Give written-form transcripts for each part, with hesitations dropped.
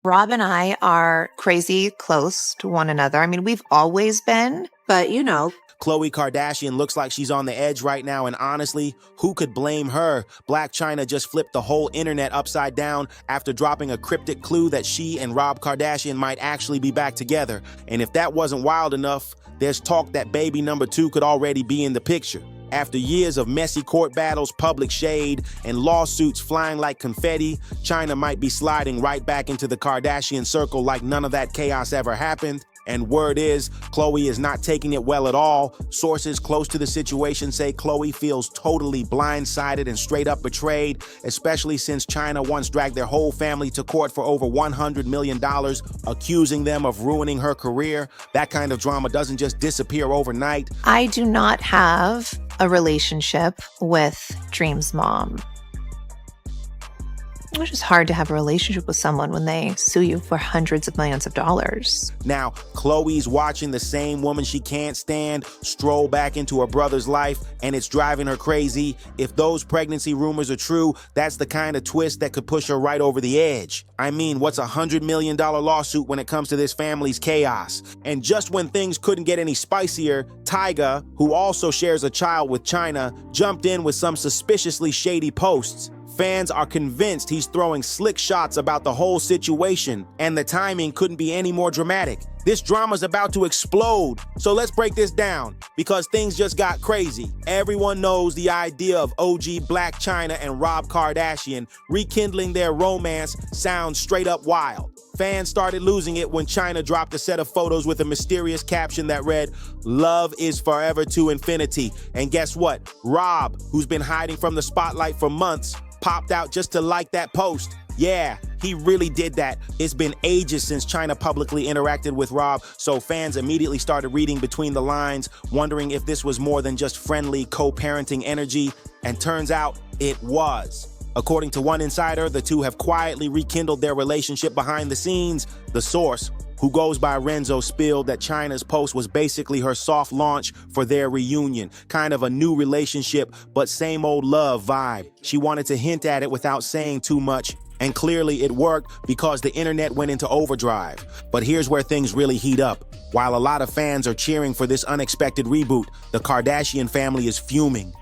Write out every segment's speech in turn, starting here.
Rob and I are crazy close to one another. I mean, we've always been, but Khloé Kardashian looks like she's on the edge right now, and honestly, who could blame her? Blac Chyna just flipped the whole internet upside down after dropping a cryptic clue that she and Rob Kardashian might actually be back together. And if that wasn't wild enough, there's talk that baby number 2 could already be in the picture. After years of messy court battles, public shade, and lawsuits flying like confetti, Chyna might be sliding right back into the Kardashian circle like none of that chaos ever happened. And word is, Khloé is not taking it well at all. Sources close to the situation say Khloé feels totally blindsided and straight up betrayed, especially since Chyna once dragged their whole family to court for over $100 million, accusing them of ruining her career. That kind of drama doesn't just disappear overnight. I do not have a relationship with Dream's mom. It's just hard to have a relationship with someone when they sue you for hundreds of millions of dollars. Now, Khloé's watching the same woman she can't stand stroll back into her brother's life, and it's driving her crazy. If those pregnancy rumors are true, that's the kind of twist that could push her right over the edge. I mean, what's a $100 million lawsuit when it comes to this family's chaos? And just when things couldn't get any spicier, Tyga, who also shares a child with Chyna, jumped in with some suspiciously shady posts. Fans are convinced he's throwing slick shots about the whole situation, and the timing couldn't be any more dramatic. This drama's about to explode. So let's break this down, because things just got crazy. Everyone knows the idea of OG Blac Chyna and Rob Kardashian rekindling their romance sounds straight up wild. Fans started losing it when Chyna dropped a set of photos with a mysterious caption that read, "Love is forever to infinity." And guess what? Rob, who's been hiding from the spotlight for months, popped out just to like that post. Yeah, he really did that. It's been ages since Chyna publicly interacted with Rob, so fans immediately started reading between the lines, wondering if this was more than just friendly co-parenting energy, and turns out it was. According to one insider, the two have quietly rekindled their relationship behind the scenes. The source, who goes by Renzo, spilled that Chyna's post was basically her soft launch for their reunion, kind of a new relationship, but same old love vibe. She wanted to hint at it without saying too much, and clearly it worked because the internet went into overdrive. But here's where things really heat up. While a lot of fans are cheering for this unexpected reboot, the Kardashian family is fuming.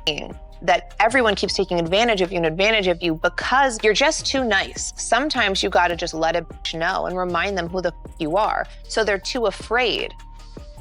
That everyone keeps taking advantage of you because you're just too nice. Sometimes you gotta just let a bitch know and remind them who the f you are. So they're too afraid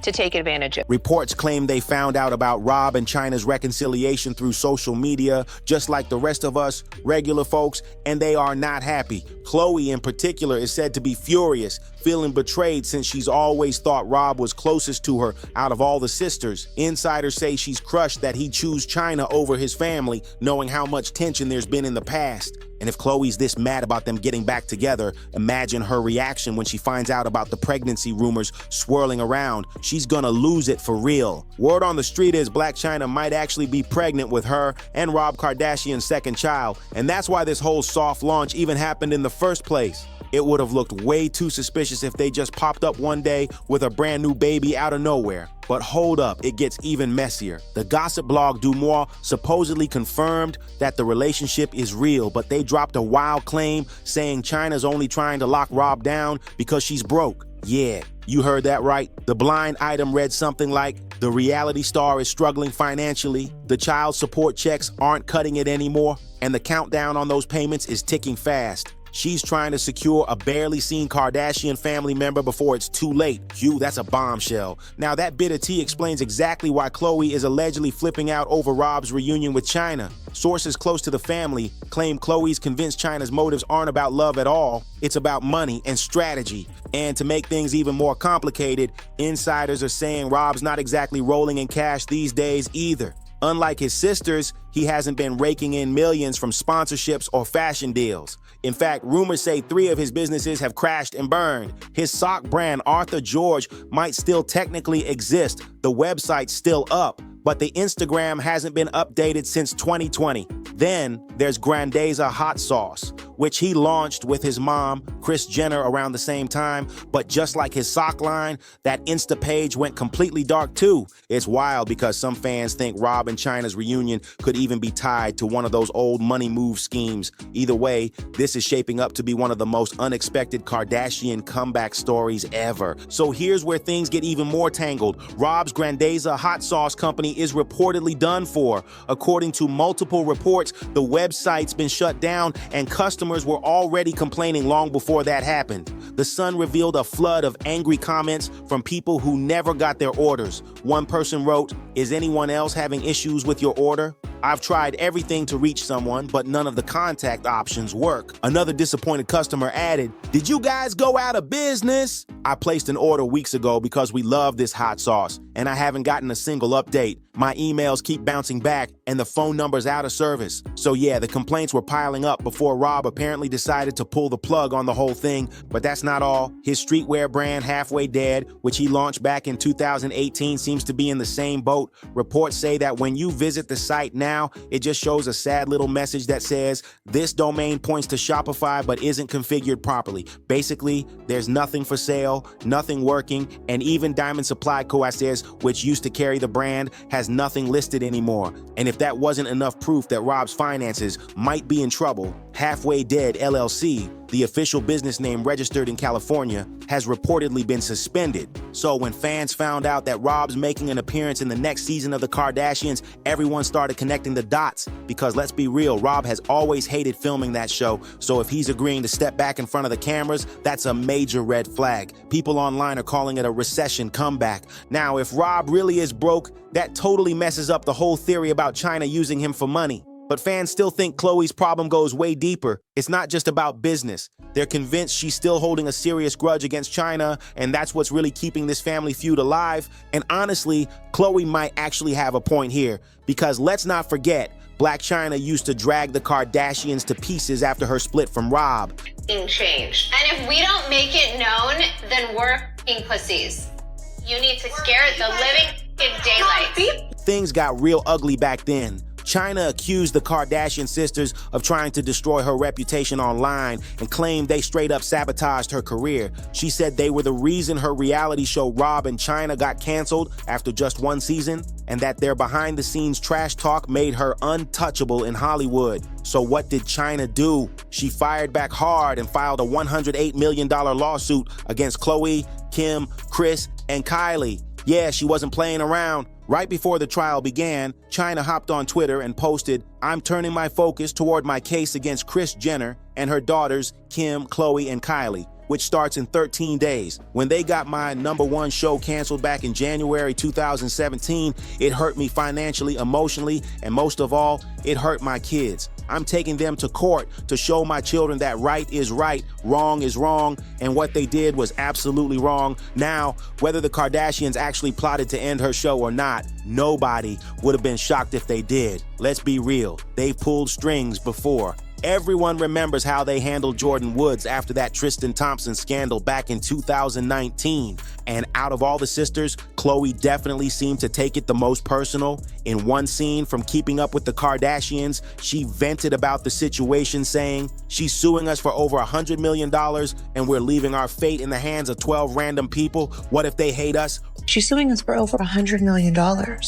to take advantage of. Reports claim they found out about Rob and Chyna's reconciliation through social media, just like the rest of us, regular folks, and they are not happy. Khloé in particular is said to be furious, feeling betrayed since she's always thought Rob was closest to her out of all the sisters. Insiders say she's crushed that he chose Chyna over his family, knowing how much tension there's been in the past. And if Khloé's this mad about them getting back together, imagine her reaction when she finds out about the pregnancy rumors swirling around. She's gonna lose it for real. Word on the street is Blac Chyna might actually be pregnant with her and Rob Kardashian's second child, and that's why this whole soft launch even happened in the first place. It would have looked way too suspicious if they just popped up one day with a brand new baby out of nowhere. But hold up, it gets even messier. The gossip blog Du Mois supposedly confirmed that the relationship is real, but they dropped a wild claim saying Chyna's only trying to lock Rob down because she's broke. Yeah, you heard that right. The blind item read something like, the reality star is struggling financially, the child support checks aren't cutting it anymore, and the countdown on those payments is ticking fast. She's trying to secure a barely seen Kardashian family member before it's too late. Phew, that's a bombshell. Now that bit of tea explains exactly why Khloé is allegedly flipping out over Rob's reunion with Chyna. Sources close to the family claim Khloé's convinced Chyna's motives aren't about love at all. It's about money and strategy. And to make things even more complicated, insiders are saying Rob's not exactly rolling in cash these days either. Unlike his sisters, he hasn't been raking in millions from sponsorships or fashion deals. In fact, rumors say 3 of his businesses have crashed and burned. His sock brand, Arthur George, might still technically exist. The website's still up, but the Instagram hasn't been updated since 2020. Then there's Grandeza hot sauce. which he launched with his mom, Kris Jenner, around the same time. But just like his sock line, that Insta page went completely dark too. It's wild because some fans think Rob and Chyna's reunion could even be tied to one of those old money move schemes. Either way, this is shaping up to be one of the most unexpected Kardashian comeback stories ever. So here's where things get even more tangled. Rob's Grandeza hot sauce company is reportedly done for. According to multiple reports, the website's been shut down and customers were already complaining long before that happened. The Sun revealed a flood of angry comments from people who never got their orders. One person wrote, "Is anyone else having issues with your order? I've tried everything to reach someone, but none of the contact options work." Another disappointed customer added, "Did you guys go out of business? I placed an order weeks ago because we love this hot sauce, and I haven't gotten a single update. My emails keep bouncing back, and the phone number's out of service." So yeah, the complaints were piling up before Rob apparently decided to pull the plug on the whole thing. But that's not all. His streetwear brand, Halfway Dead, which he launched back in 2018, seems to be in the same boat. Reports say that when you visit the site now, it just shows a sad little message that says, "This domain points to Shopify but isn't configured properly." Basically, there's nothing for sale, nothing working, and even Diamond Supply Co., which used to carry the brand, has nothing listed anymore. And if that wasn't enough proof that Rob's finances might be in trouble, Halfway Dead LLC, the official business name registered in California, has reportedly been suspended. So when fans found out that Rob's making an appearance in the next season of The Kardashians, everyone started connecting the dots. Because let's be real, Rob has always hated filming that show, so if he's agreeing to step back in front of the cameras, that's a major red flag. People online are calling it a recession comeback. Now, if Rob really is broke, that totally messes up the whole theory about Chyna using him for money. But fans still think Khloe's problem goes way deeper. It's not just about business. They're convinced she's still holding a serious grudge against Chyna, and that's what's really keeping this family feud alive. And honestly, Khloe might actually have a point here, because let's not forget, Blac Chyna used to drag the Kardashians to pieces after her split from Rob. Change. And if we don't make it known, then we're f***ing pussies. You need to scare the living daylight. Things got real ugly back then. Chyna accused the Kardashian sisters of trying to destroy her reputation online and claimed they straight up sabotaged her career. She said they were the reason her reality show Rob and Chyna got canceled after just one season, and that their behind-the-scenes trash talk made her untouchable in Hollywood. So what did Chyna do? She fired back hard and filed a $108 million lawsuit against Khloe, Kim, Kris, and Kylie. Yeah, she wasn't playing around. Right before the trial began, Chyna hopped on Twitter and posted, "I'm turning my focus toward my case against Kris Jenner and her daughters, Kim, Khloe, and Kylie, which starts in 13 days. When they got my #1 show canceled back in January 2017, it hurt me financially, emotionally, and most of all, it hurt my kids. I'm taking them to court to show my children that right is right, wrong is wrong, and what they did was absolutely wrong. Now, whether the Kardashians actually plotted to end her show or not, nobody would have been shocked if they did. Let's be real, they've pulled strings before." Everyone remembers how they handled Jordyn Woods after that Tristan Thompson scandal back in 2019. And out of all the sisters, Khloe definitely seemed to take it the most personal. In one scene from Keeping Up with the Kardashians, she vented about the situation, saying, "She's suing us for over $100 million and we're leaving our fate in the hands of 12 random people. What if they hate us?" She's suing us for over $100 million.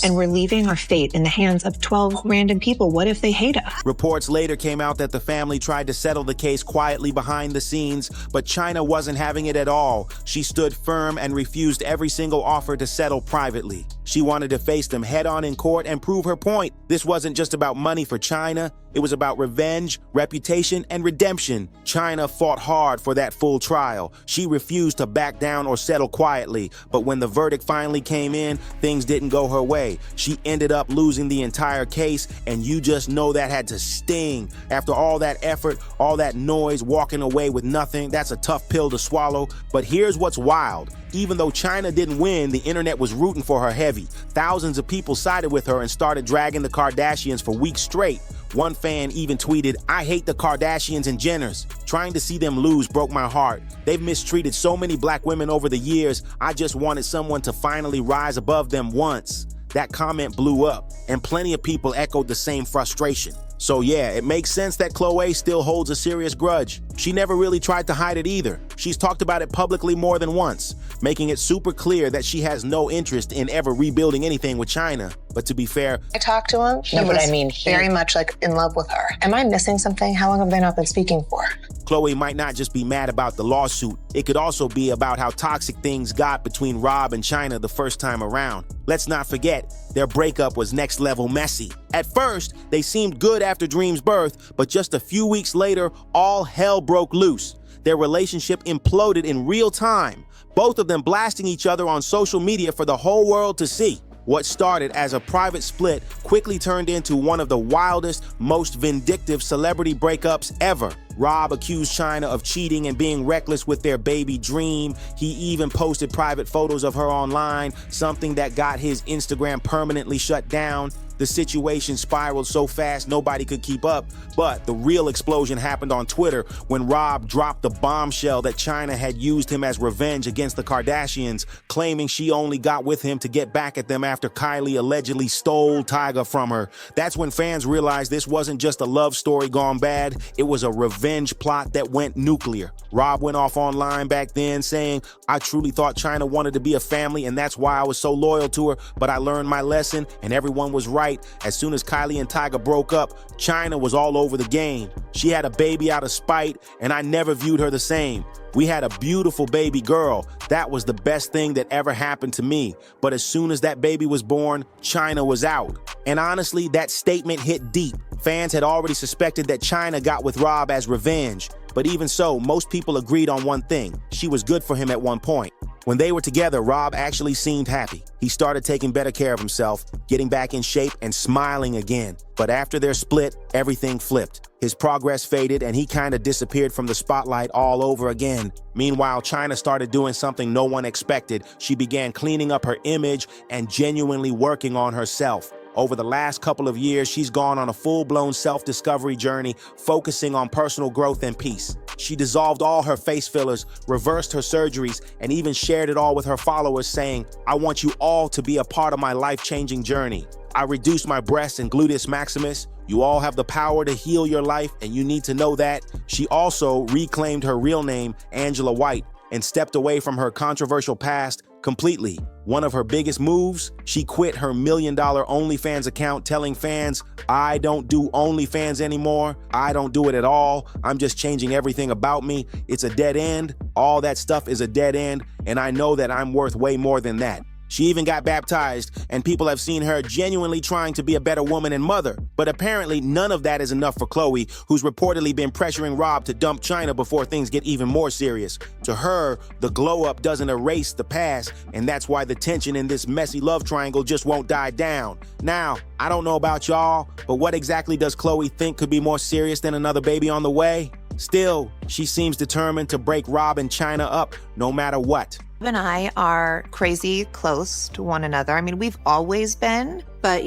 And we're leaving our fate in the hands of 12 random people. What if they hate us? Reports later came out that the family tried to settle the case quietly behind the scenes, but Chyna wasn't having it at all. She stood firm and refused every single offer to settle privately. She wanted to face them head on in court and prove her point. This wasn't just about money for Chyna. It was about revenge, reputation, and redemption. Chyna fought hard for that full trial. She refused to back down or settle quietly. But when the verdict finally came in, things didn't go her way. She ended up losing the entire case, and you just know that had to sting. After all that effort, all that noise, walking away with nothing, that's a tough pill to swallow. But here's what's wild. Even though Chyna didn't win, the internet was rooting for her heavy. Thousands of people sided with her and started dragging the Kardashians for weeks straight. One fan even tweeted, "I hate the Kardashians and Jenners. Trying to see them lose broke my heart. They've mistreated so many black women over the years. I just wanted someone to finally rise above them once." That comment blew up, and plenty of people echoed the same frustration. So yeah, it makes sense that Khloé still holds a serious grudge. She never really tried to hide it either. She's talked about it publicly more than once, making it super clear that she has no interest in ever rebuilding anything with Chyna. But to be fair, I talked to him. He was very much like in love with her. Am I missing something? How long have they not been speaking for? Khloé might not just be mad about the lawsuit, it could also be about how toxic things got between Rob and Chyna the first time around. Let's not forget, their breakup was next level messy. At first, they seemed good after Dream's birth, but just a few weeks later, all hell broke loose. Their relationship imploded in real time, both of them blasting each other on social media for the whole world to see. What started as a private split quickly turned into one of the wildest, most vindictive celebrity breakups ever. Rob accused Chyna of cheating and being reckless with their baby Dream. He even posted private photos of her online, something that got his Instagram permanently shut down. The situation spiraled so fast nobody could keep up, but the real explosion happened on Twitter when Rob dropped the bombshell that Chyna had used him as revenge against the Kardashians, claiming she only got with him to get back at them after Kylie allegedly stole Tyga from her. That's when fans realized this wasn't just a love story gone bad, it was a revenge plot that went nuclear. Rob went off online back then saying, "I truly thought Chyna wanted to be a family and that's why I was so loyal to her, but I learned my lesson and everyone was right. As soon as Kylie and Tyga broke up, Chyna was all over the game. She had a baby out of spite, and I never viewed her the same. We had a beautiful baby girl. That was the best thing that ever happened to me. But as soon as that baby was born, Chyna was out." And honestly, that statement hit deep. Fans had already suspected that Chyna got with Rob as revenge. But even so, most people agreed on one thing. She was good for him at one point. When they were together, Rob actually seemed happy. He started taking better care of himself, getting back in shape and smiling again. But after their split, everything flipped. His progress faded and he kind of disappeared from the spotlight all over again. Meanwhile, Chyna started doing something no one expected. She began cleaning up her image and genuinely working on herself. Over the last couple of years, she's gone on a full-blown self-discovery journey, focusing on personal growth and peace. She dissolved all her face fillers, reversed her surgeries, and even shared it all with her followers, saying, "I want you all to be a part of my life-changing journey. I reduced my breasts and gluteus maximus. You all have the power to heal your life, and you need to know that." She also reclaimed her real name, Angela White, and stepped away from her controversial past completely. One of her biggest moves, she quit her $1 million OnlyFans account, telling fans, "I don't do OnlyFans anymore. I don't do it at all. I'm just changing everything about me. It's a dead end. All that stuff is a dead end, and I know that I'm worth way more than that." She even got baptized, and people have seen her genuinely trying to be a better woman and mother. But apparently, none of that is enough for Khloé, who's reportedly been pressuring Rob to dump Chyna before things get even more serious. To her, the glow-up doesn't erase the past, and that's why the tension in this messy love triangle just won't die down. Now, I don't know about y'all, but what exactly does Khloé think could be more serious than another baby on the way? Still, she seems determined to break Rob and Chyna up no matter what. Rob and I are crazy close to one another. I mean, we've always been, but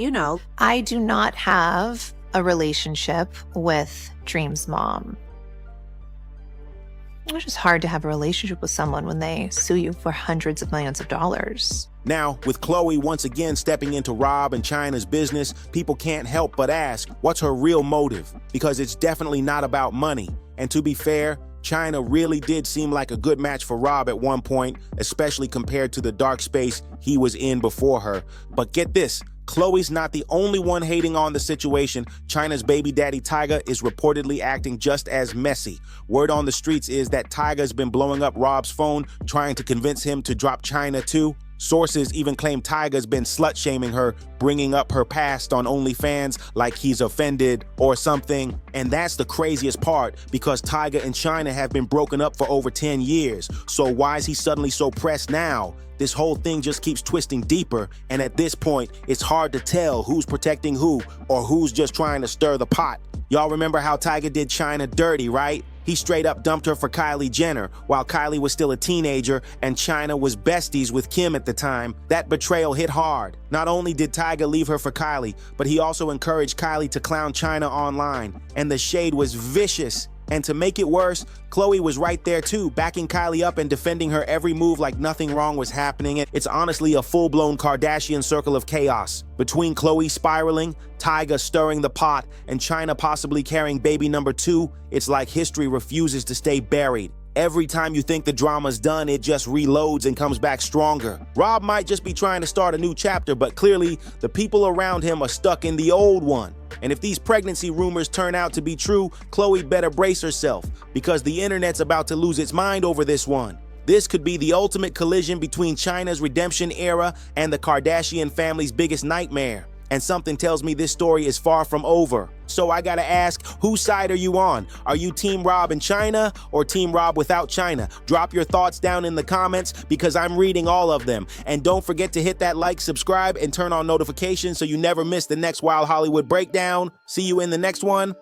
I do not have a relationship with Dream's mom. It's just hard to have a relationship with someone when they sue you for hundreds of millions of dollars. Now, with Khloé once again stepping into Rob and Chyna's business, people can't help but ask, what's her real motive? Because it's definitely not about money. And to be fair, Chyna really did seem like a good match for Rob at one point, especially compared to the dark space he was in before her. But get this, Khloé's not the only one hating on the situation. Chyna's baby daddy Tyga is reportedly acting just as messy. Word on the streets is that Tyga's been blowing up Rob's phone, trying to convince him to drop Chyna too. Sources even claim Tyga's been slut-shaming her, bringing up her past on OnlyFans like he's offended or something. And that's the craziest part, because Tyga and Chyna have been broken up for over 10 years. So why is he suddenly so pressed now? This whole thing just keeps twisting deeper, and at this point, it's hard to tell who's protecting who or who's just trying to stir the pot. Y'all remember how Tyga did Chyna dirty, right? He straight up dumped her for Kylie Jenner while Kylie was still a teenager and Chyna was besties with Kim at the time. That betrayal hit hard. Not only did Tyga leave her for Kylie, but he also encouraged Kylie to clown Chyna online. And the shade was vicious. And to make it worse, Khloé was right there too, backing Kylie up and defending her every move like nothing wrong was happening. It's honestly a full-blown Kardashian circle of chaos. Between Khloé spiraling, Tyga stirring the pot, and Chyna possibly carrying baby number 2, it's like history refuses to stay buried. Every time you think the drama's done, it just reloads and comes back stronger. Rob might just be trying to start a new chapter, but clearly the people around him are stuck in the old one. And if these pregnancy rumors turn out to be true, Khloé better brace herself, because the internet's about to lose its mind over this one. This could be the ultimate collision between Chyna's redemption era and the Kardashian family's biggest nightmare. And something tells me this story is far from over. So I gotta ask, whose side are you on? Are you Team Rob and Chyna or Team Rob without Chyna? Drop your thoughts down in the comments because I'm reading all of them. And don't forget to hit that like, subscribe, and turn on notifications so you never miss the next Wild Hollywood breakdown. See you in the next one.